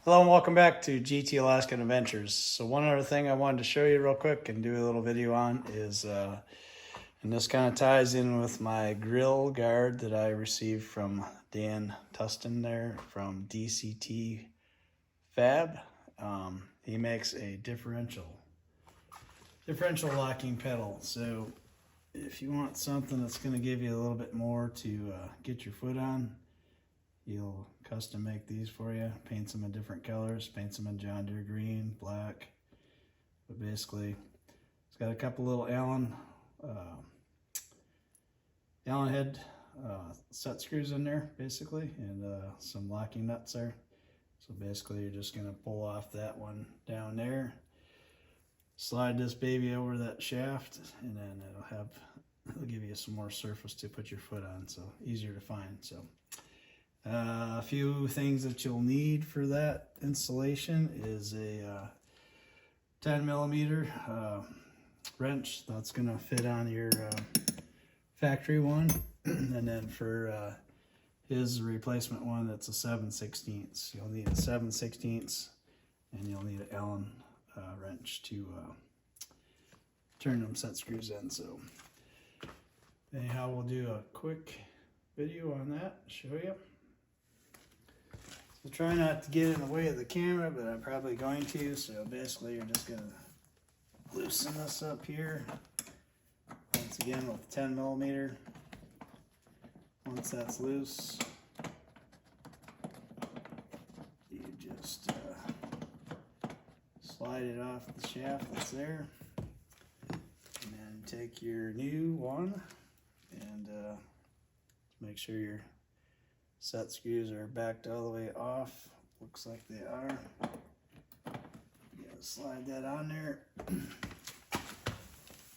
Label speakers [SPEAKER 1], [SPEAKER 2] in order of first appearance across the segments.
[SPEAKER 1] Hello and welcome back to GT Alaskan Adventures. So one other thing I wanted to show you real quick and do a little video on is, and this kind of ties in with my grill guard that I received from Dan Tustin there from DCTFAB. He makes a differential locking pedal. So if you want something that's going to give you a little bit more to get your foot on, he'll custom make these for you, paints them in different colors, paints them in John Deere green, black. But basically, it's got a couple little Allen head set screws in there, basically, and some locking nuts there. So basically, you're just gonna pull off that one down there, slide this baby over that shaft, and then it'll give you some more surface to put your foot on, so easier to find. So a few things that you'll need for that installation is a 10mm wrench that's going to fit on your factory one, and then for his replacement one, that's a 7/16. You'll need a 7/16, and you'll need an Allen wrench to turn them set screws in. So anyhow, we'll do a quick video on that, show you. So try not to get in the way of the camera, but I'm probably going to. So basically, you're just going to loosen this up here. Once again, with 10mm. Once that's loose, you just slide it off the shaft that's there. And then take your new one and make sure your set screws are backed all the way off. Looks like they are. You gotta slide that on there.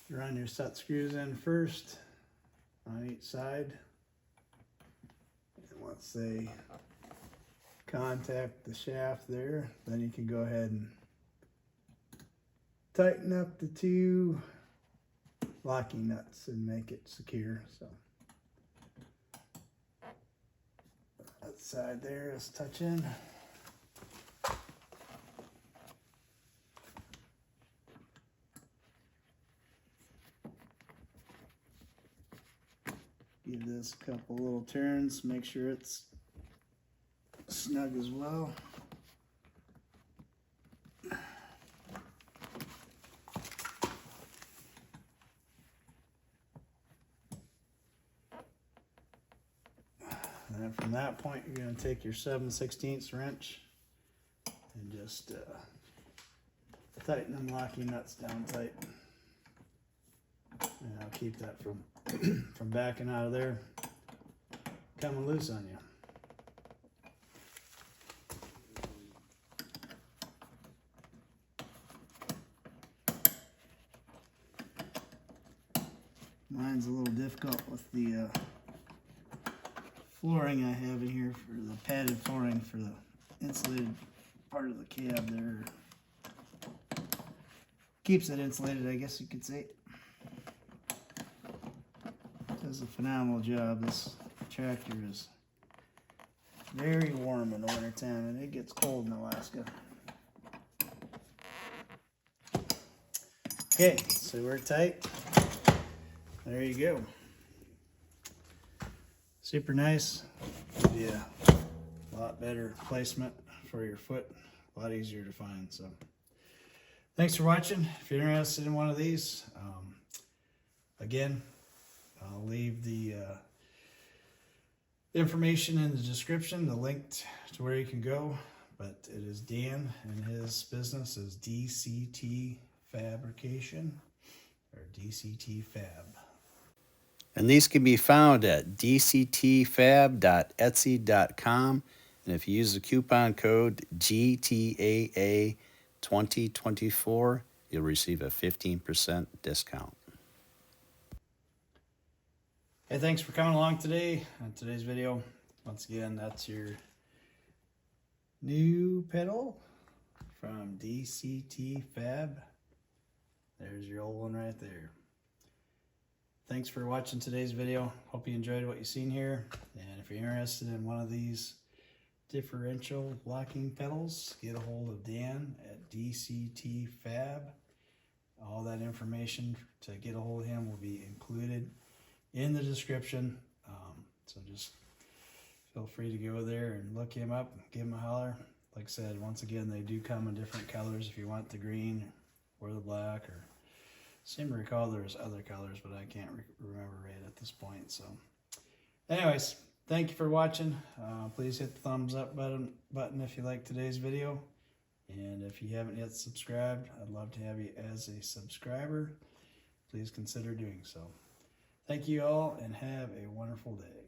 [SPEAKER 1] You run your set screws in first on each side. And once they contact the shaft there, then you can go ahead and tighten up the two locking nuts and make it secure. So that side there is touching. Give this a couple little turns, make sure it's snug as well. And then from that point, you're going to take your 7/16 wrench and just tighten them locking nuts down tight. And I'll keep that from backing out of there, coming loose on you. Mine's a little difficult with the flooring I have in here for the padded flooring for the insulated part of the cab there. Keeps it insulated, I guess you could say. Does a phenomenal job. This tractor is very warm in the wintertime, and it gets cold in Alaska. Okay, so we're tight. There you go. Super nice. Give you a lot better placement for your foot. A lot easier to find. So thanks for watching. If you're interested in one of these, again, I'll leave the information in the description, the link to where you can go. But it is Dan, and his business is DCT Fabrication, or DCTFAB. And these can be found at dctfab.etsy.com. And if you use the coupon code GTAA2024, you'll receive a 15% discount. Hey, thanks for coming along today on today's video. Once again, that's your new pedal from DCTFAB. There's your old one right there. Thanks for watching today's video. Hope you enjoyed what you've seen here. And if you're interested in one of these, differential locking pedals, get a hold of Dan at DCTFAB. All that information to get a hold of him will be included in the description. So just feel free to go there and look him up, give him a holler. Like I said, once again, they do come in different colors if you want the green or the black, or seem to recall there's other colors, but I can't remember right at this point. So anyways, thank you for watching. Please hit the thumbs up button if you like today's video. And if you haven't yet subscribed, I'd love to have you as a subscriber. Please consider doing so. Thank you all and have a wonderful day.